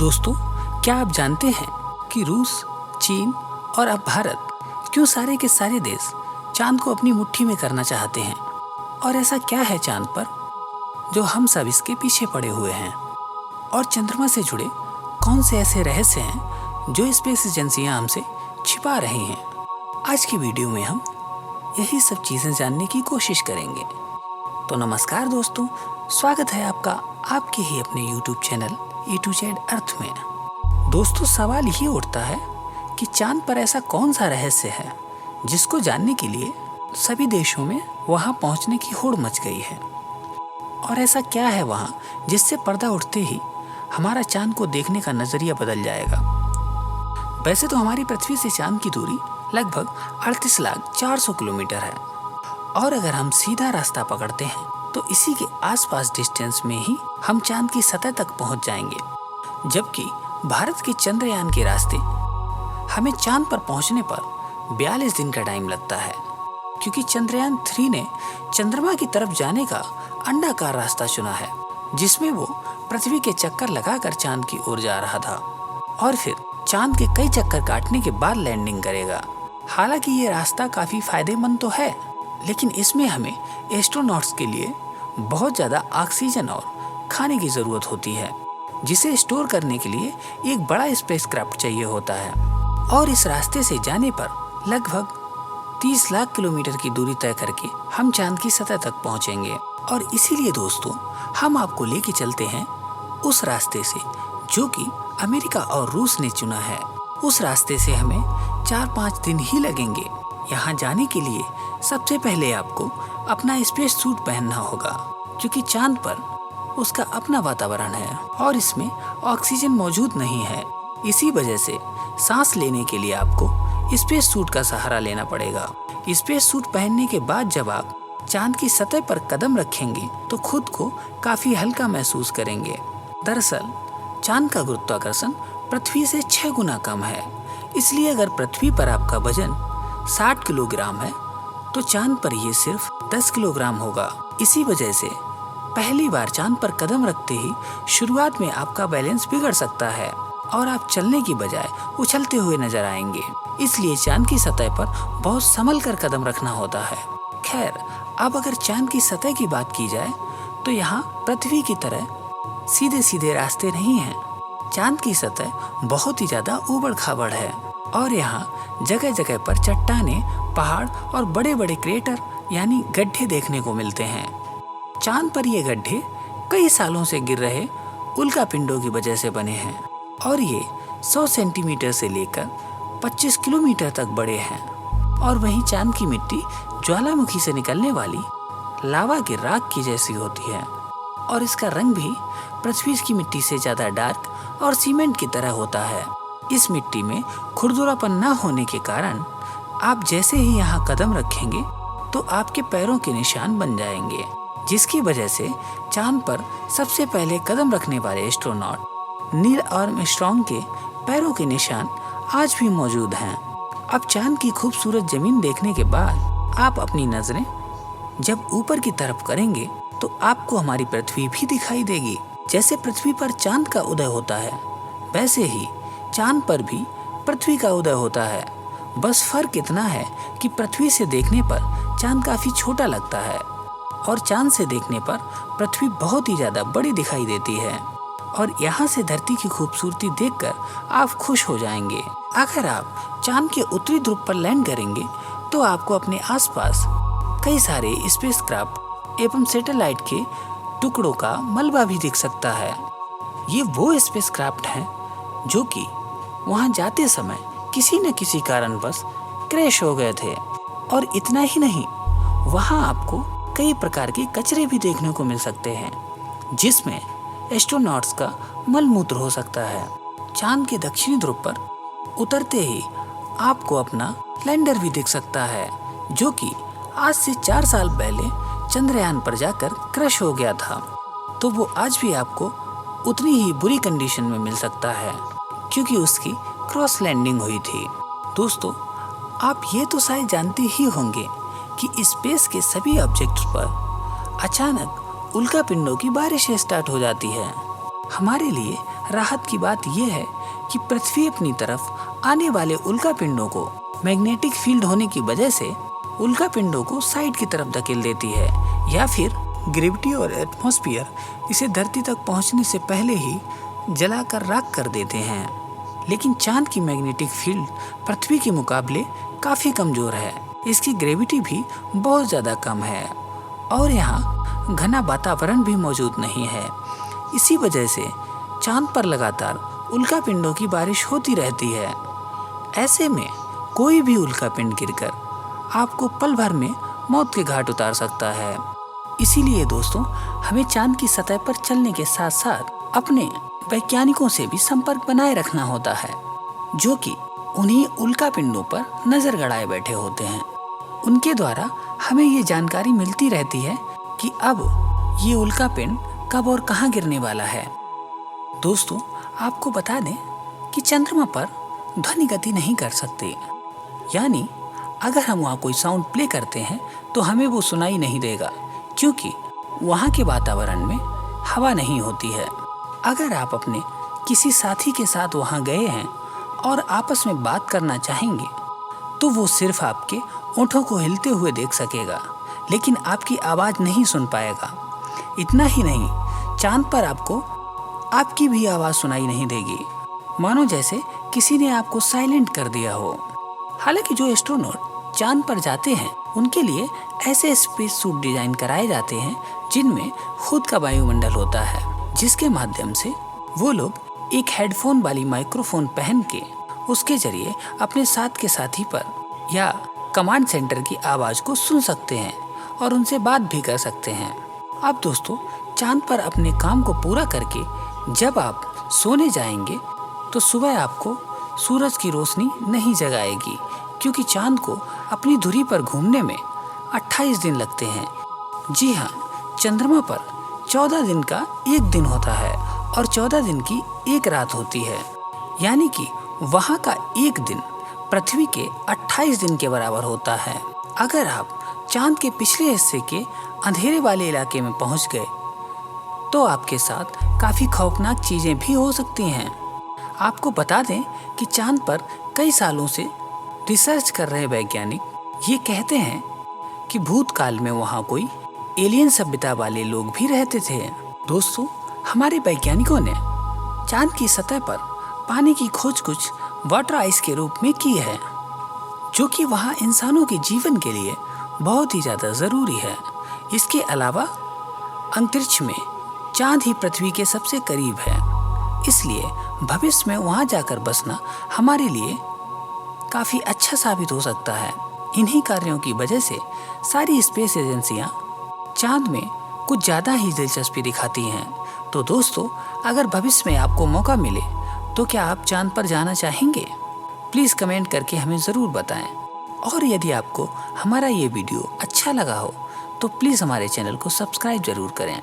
दोस्तों, क्या आप जानते हैं कि रूस, चीन और अब भारत क्यों सारे के सारे देश चांद को अपनी मुट्ठी में करना चाहते हैं? और ऐसा क्या है चांद पर जो हम सब इसके पीछे पड़े हुए हैं? और चंद्रमा से जुड़े कौन से ऐसे रहस्य हैं जो स्पेस एजेंसियां हमसे छिपा रही हैं? आज की वीडियो में हम यही सब चीज़ें जानने की कोशिश करेंगे। तो नमस्कार दोस्तों, स्वागत है आपका आपके ही अपने YouTube channel A to Z अर्थ में। दोस्तों, सवाल ये उठता है कि चांद पर ऐसा कौन सा रहस्य है जिसको जानने के लिए सभी देशों में वहाँ पहुँचने की होड़ मच गई है। और ऐसा क्या है वहाँ जिससे पर्दा उठते ही हमारा चांद को देखने का नज़रिया बदल जाएगा। वैसे तो हमारी पृथ्वी से चांद की दूरी लगभग 38,04,000 किलोमीटर है, और अगर हम सीधा रास्ता पकड़ते हैं तो इसी के आसपास डिस्टेंस में ही हम चांद की सतह तक पहुंच जाएंगे। जबकि भारत के चंद्रयान के रास्ते हमें चांद पर पहुंचने पर 42 दिन का टाइम लगता है, क्योंकि चंद्रयान 3 ने चंद्रमा की तरफ जाने का अंडाकार रास्ता चुना है, जिसमें वो पृथ्वी के चक्कर लगाकर चांद की ओर जा रहा था और फिर चांद के कई चक्कर काटने के बाद लैंडिंग करेगा। हालांकि ये रास्ता काफी फायदेमंद तो है, लेकिन इसमें हमें एस्ट्रोनॉट्स के लिए बहुत ज़्यादा ऑक्सीजन और खाने की ज़रूरत होती है, जिसे स्टोर करने के लिए एक बड़ा स्पेसक्राफ्ट चाहिए होता है। और इस रास्ते से जाने पर लगभग 30 लाख किलोमीटर की दूरी तय करके हम चांद की सतह तक पहुंचेंगे। और इसीलिए दोस्तों, हम आपको लेके चलते हैं उस रास्ते से जो कि अमेरिका और रूस ने चुना है। उस रास्ते से हमें 4-5 दिन ही लगेंगे। यहाँ जाने के लिए सबसे पहले आपको अपना स्पेस सूट पहनना होगा, क्योंकि चांद पर उसका अपना वातावरण है और इसमें ऑक्सीजन मौजूद नहीं है। इसी वजह से सांस लेने के लिए आपको स्पेस सूट का सहारा लेना पड़ेगा। स्पेस सूट पहनने के बाद जब आप चांद की सतह पर कदम रखेंगे तो खुद को काफी हल्का महसूस करेंगे। दरअसल चांद का गुरुत्वाकर्षण पृथ्वी से 6 गुना कम है, इसलिए अगर पृथ्वी पर आपका वजन 60 किलोग्राम है तो चांद पर ये सिर्फ 10 किलोग्राम होगा। इसी वजह से पहली बार चांद पर कदम रखते ही शुरुआत में आपका बैलेंस बिगड़ सकता है और आप चलने की बजाय उछलते हुए नजर आएंगे। इसलिए चांद की सतह पर बहुत संभल कर कदम रखना होता है। खैर, अब अगर चांद की सतह की बात की जाए तो यहाँ पृथ्वी की तरह सीधे सीधे रास्ते नहीं हैं। चांद की सतह बहुत ही ज्यादा ऊबड़ खाबड़ है और यहाँ जगह जगह पर चट्टानें, पहाड़ और बड़े बड़े क्रेटर यानी गड्ढे देखने को मिलते हैं। चांद पर ये गड्ढे कई सालों से गिर रहे उल्कापिंडों की वजह से बने हैं और ये 100 सेंटीमीटर से लेकर 25 किलोमीटर तक बड़े हैं। और वहीं चांद की मिट्टी ज्वालामुखी से निकलने वाली लावा की राख की जैसी होती है और इसका रंग भी पृथ्वी की मिट्टी से ज्यादा डार्क और सीमेंट की तरह होता है। इस मिट्टी में खुरदुरापन न होने के कारण आप जैसे ही यहाँ कदम रखेंगे तो आपके पैरों के निशान बन जाएंगे, जिसकी वजह से चांद पर सबसे पहले कदम रखने वाले एस्ट्रोनॉट नील आर्मस्ट्रांग के पैरों के निशान आज भी मौजूद हैं। अब चांद की खूबसूरत जमीन देखने के बाद आप अपनी नजरें जब ऊपर की तरफ करेंगे तो आपको हमारी पृथ्वी भी दिखाई देगी। जैसे पृथ्वी पर चांद का उदय होता है, वैसे ही चांद पर भी पृथ्वी का उदय होता है। बस फर्क इतना है कि पृथ्वी से देखने पर चांद काफी छोटा लगता है और चांद से देखने पर पृथ्वी बहुत ही ज्यादा बड़ी दिखाई देती है। और यहाँ से धरती की खूबसूरती देखकर आप खुश हो जाएंगे। अगर आप चांद के उत्तरी ध्रुव पर लैंड करेंगे तो आपको अपने आसपास कई सारे स्पेसक्राफ्ट एवं सैटेलाइट के टुकड़ों का मलबा भी दिख सकता है। ये वो स्पेसक्राफ्ट हैं जो कि वहां जाते समय किसी न किसी कारणवश क्रैश हो गए थे। और इतना ही नहीं, वहां आपको कई प्रकार के कचरे भी देखने को मिल सकते हैं, जिसमें एस्ट्रोनॉट्स का मलमूत्र हो सकता है। चांद के दक्षिणी ध्रुव पर उतरते ही आपको अपना लैंडर भी दिख सकता है, जो कि आज से 4 साल पहले चंद्रयान पर जाकर क्रैश हो गया था। तो वो आज भी आपको उतनी ही बुरी कंडीशन में मिल सकता है, क्योंकि उसकी क्रॉस लैंडिंग हुई थी। दोस्तों, आप ये तो शायद जानते ही होंगे कि स्पेस के सभी ऑब्जेक्ट्स पर अचानक उल्कापिंडों की बारिश स्टार्ट हो जाती है। हमारे लिए राहत की बात यह है कि पृथ्वी अपनी तरफ आने वाले उल्कापिंडों को मैग्नेटिक फील्ड होने की वजह से उल्कापिंडों को साइड की तरफ धकेल देती है, या फिर ग्रेविटी और एटमॉस्फेयर इसे धरती तक पहुंचने से पहले ही जलाकर राख कर देते हैं। लेकिन चांद की मैग्नेटिक फील्ड पृथ्वी के मुकाबले काफ़ी कमज़ोर है। इसकी ग्रेविटी भी बहुत ज़्यादा कम है और यहाँ घना वातावरण भी मौजूद नहीं है। इसी वजह से चांद पर लगातार उल्कापिंडों की बारिश होती रहती है। ऐसे में कोई भी उल्कापिंड गिरकर आपको पल भर में मौत के घाट उतार सकता है। इसीलिए दोस्तों, हमें चांद की सतह पर चलने के साथ साथ अपने वैज्ञानिकों से भी संपर्क बनाए रखना होता है, जो कि उन्हीं उल्कापिंडों पर नजर गड़ाए बैठे होते हैं। उनके द्वारा हमें ये जानकारी मिलती रहती है कि अब ये उल्कापिंड कब और कहाँ गिरने वाला है। दोस्तों, आपको बता दें कि चंद्रमा पर ध्वनि गति नहीं कर सकते, यानी अगर हम वहाँ कोई साउंड प्ले करते हैं तो हमें वो सुनाई नहीं देगा, क्योंकि वहाँ के वातावरण में हवा नहीं होती है। अगर आप अपने किसी साथी के साथ वहाँ गए हैं और आपस में बात करना चाहेंगे तो वो सिर्फ आपके होठों को हिलते हुए देख सकेगा, लेकिन आपकी आवाज़ नहीं सुन पाएगा। इतना ही नहीं, चांद पर आपको आपकी भी आवाज़ सुनाई नहीं देगी, मानो जैसे किसी ने आपको साइलेंट कर दिया हो। हालांकि जो एस्ट्रोनॉट चांद पर जाते हैं उनके लिए ऐसे स्पेस सूट डिजाइन कराए जाते हैं जिनमें खुद का वायुमंडल होता है, जिसके माध्यम से वो लोग एक हेडफोन वाली माइक्रोफोन पहन के उसके जरिए अपने साथ के साथी पर या कमांड सेंटर की आवाज़ को सुन सकते हैं और उनसे बात भी कर सकते हैं। अब दोस्तों, चांद पर अपने काम को पूरा करके जब आप सोने जाएंगे तो सुबह आपको सूरज की रोशनी नहीं जगाएगी, क्योंकि चांद को अपनी धुरी पर घूमने में 28 दिन लगते हैं। जी हाँ, चंद्रमा पर 14 दिन का एक दिन होता है और 14 दिन की एक रात होती है, यानी कि वहाँ का एक दिन पृथ्वी के 28 दिन के बराबर होता है। अगर आप चांद के पिछले हिस्से के अंधेरे वाले इलाके में पहुँच गए तो आपके साथ काफ़ी खौफनाक चीज़ें भी हो सकती हैं। आपको बता दें कि चांद पर कई सालों से रिसर्च कर रहे वैज्ञानिक ये कहते हैं कि भूतकाल में वहाँ कोई एलियन सभ्यता वाले लोग भी रहते थे। दोस्तों, हमारे वैज्ञानिकों ने चांद की सतह पर पानी की खोज कुछ वाटर आइस के रूप में की है, जो कि वहाँ इंसानों के जीवन के लिए बहुत ही ज़्यादा ज़रूरी है। इसके अलावा अंतरिक्ष में चांद ही पृथ्वी के सबसे करीब है, इसलिए भविष्य में वहाँ जाकर बसना हमारे लिए काफ़ी अच्छा साबित हो सकता है। इन्हीं कार्यों की वजह से सारी स्पेस एजेंसियाँ चांद में कुछ ज़्यादा ही दिलचस्पी दिखाती हैं। तो दोस्तों, अगर भविष्य में आपको मौका मिले तो क्या आप चांद पर जाना चाहेंगे? प्लीज़ कमेंट करके हमें ज़रूर बताएं। और यदि आपको हमारा ये वीडियो अच्छा लगा हो तो प्लीज़ हमारे चैनल को सब्सक्राइब ज़रूर करें।